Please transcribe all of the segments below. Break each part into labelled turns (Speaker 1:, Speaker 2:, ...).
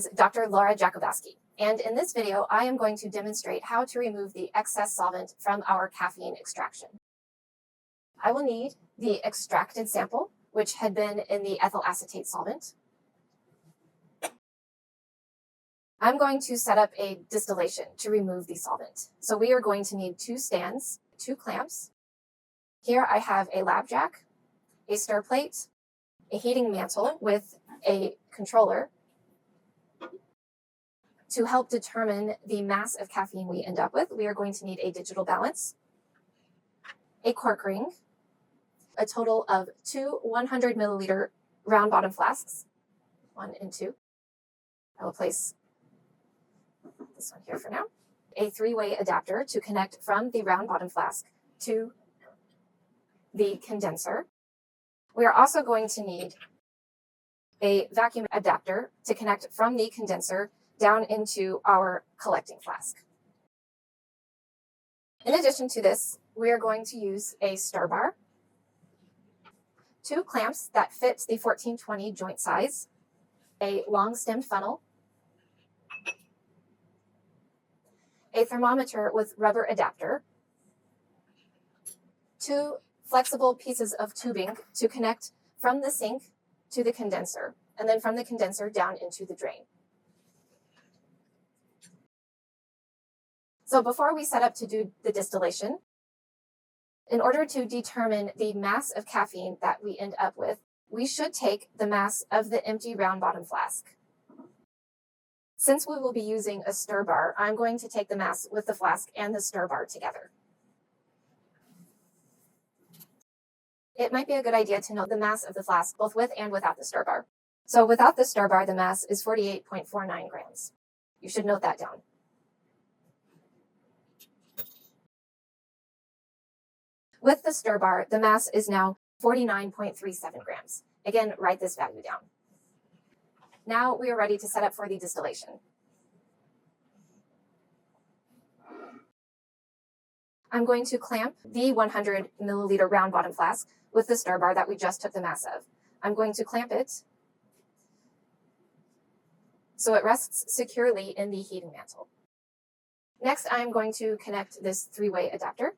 Speaker 1: is Dr. Laura Jakubowski, and in this video, I am going to demonstrate how to remove the excess solvent from our caffeine extraction. I will need the extracted sample, which had been in the ethyl acetate solvent. I'm going to set up a distillation to remove the solvent. So we are going to need 2 stands, 2 clamps. Here I have a lab jack, a stir plate, a heating mantle with a controller to help determine the mass of caffeine we end up with. We are going to need a digital balance, a cork ring, a total of 2 100 milliliter round bottom flasks, 1 and 2. I will place this one here for now. A 3-way adapter to connect from the round bottom flask to the condenser. We are also going to need a vacuum adapter to connect from the condenser down into our collecting flask. In addition to this, we are going to use a stir bar, 2 clamps that fit the 1420 joint size, a long stemmed funnel, a thermometer with rubber adapter, 2 flexible pieces of tubing to connect from the sink to the condenser, and then from the condenser down into the drain. So before we set up to do the distillation, in order to determine the mass of caffeine that we end up with, we should take the mass of the empty round bottom flask. Since we will be using a stir bar, I'm going to take the mass with the flask and the stir bar together. It might be a good idea to know the mass of the flask both with and without the stir bar. So without the stir bar, the mass is 48.49 grams. You should note that down. With the stir bar, the mass is now 49.37 grams. Again, write this value down. Now we are ready to set up for the distillation. I'm going to clamp the 100 milliliter round bottom flask with the stir bar that we just took the mass of. I'm going to clamp it so it rests securely in the heating mantle. Next, I'm going to connect this 3-way adapter.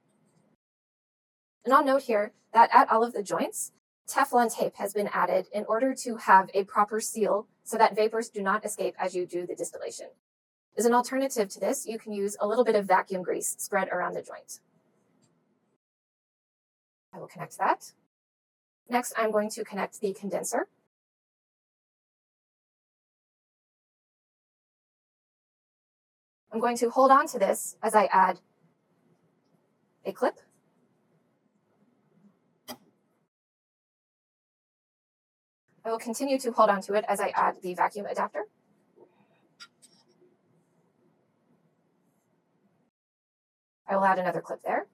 Speaker 1: And I'll note here that at all of the joints, Teflon tape has been added in order to have a proper seal so that vapors do not escape as you do the distillation. As an alternative to this, you can use a little bit of vacuum grease spread around the joint. I will connect that. Next, I'm going to connect the condenser. I'm going to hold on to this as I add a clip. I will continue to hold on to it as I add the vacuum adapter. I will add another clip there.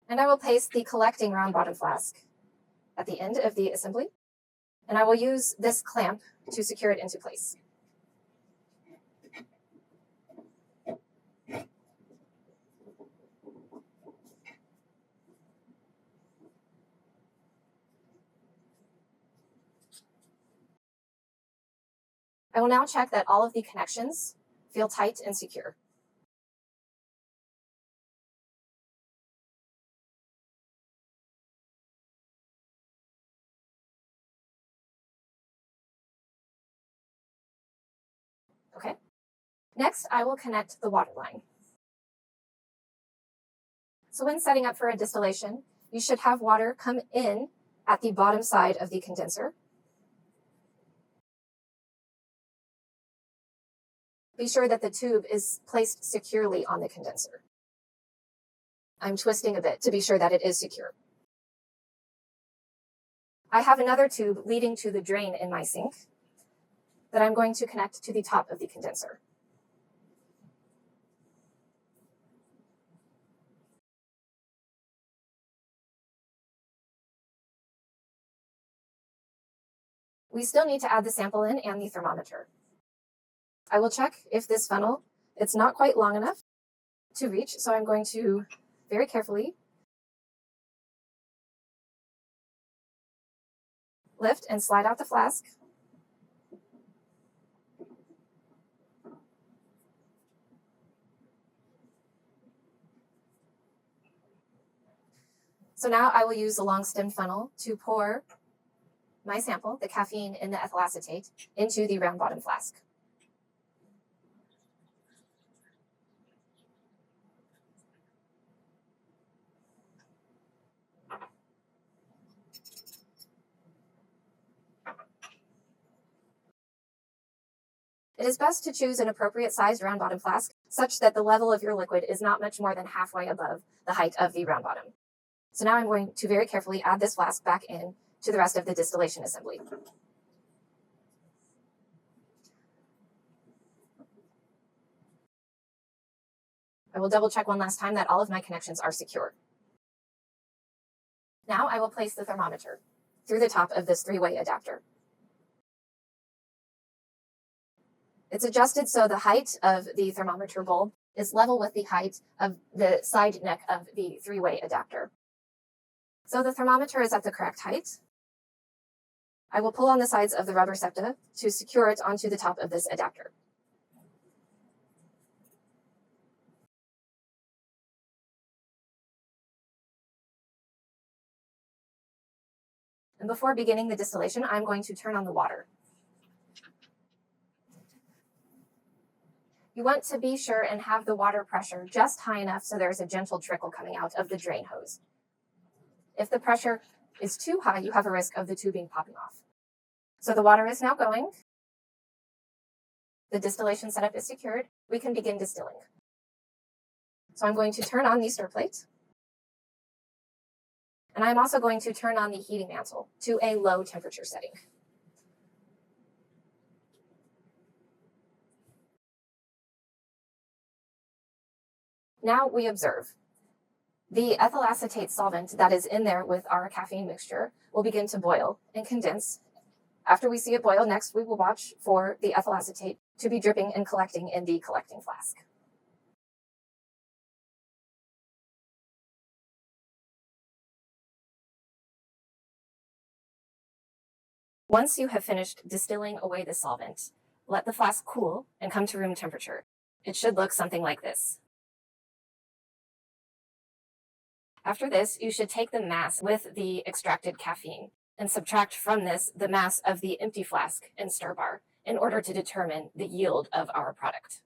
Speaker 1: And I will place the collecting round bottom flask at the end of the assembly, and I will use this clamp to secure it into place. I will now check that all of the connections feel tight and secure. Okay. Next, I will connect the water line. So when setting up for a distillation, you should have water come in at the bottom side of the condenser. Be sure that the tube is placed securely on the condenser. I'm twisting a bit to be sure that it is secure. I have another tube leading to the drain in my sink that I'm going to connect to the top of the condenser. We still need to add the sample in and the thermometer. I will check if this funnel, it's not quite long enough, to reach, so I'm going to very carefully lift and slide out the flask. So now I will use the long stem funnel to pour my sample, the caffeine in the ethyl acetate, into the round bottom flask. It is best to choose an appropriate sized round bottom flask such that the level of your liquid is not much more than halfway above the height of the round bottom. So now I'm going to very carefully add this flask back in to the rest of the distillation assembly. I will double check one last time that all of my connections are secure. Now I will place the thermometer through the top of this three-way adapter. It's adjusted so the height of the thermometer bulb is level with the height of the side neck of the three-way adapter. So the thermometer is at the correct height. I will pull on the sides of the rubber septa to secure it onto the top of this adapter. And before beginning the distillation, I'm going to turn on the water. You want to be sure and have the water pressure just high enough so there's a gentle trickle coming out of the drain hose. If the pressure is too high, you have a risk of the tubing popping off. So the water is now going. The distillation setup is secured. We can begin distilling. So I'm going to turn on the stir plate. And I'm also going to turn on the heating mantle to a low temperature setting. Now we observe. The ethyl acetate solvent that is in there with our caffeine mixture will begin to boil and condense. After we see it boil, next we will watch for the ethyl acetate to be dripping and collecting in the collecting flask. Once you have finished distilling away the solvent, let the flask cool and come to room temperature. It should look something like this. After this, you should take the mass with the extracted caffeine and subtract from this the mass of the empty flask and stir bar in order to determine the yield of our product.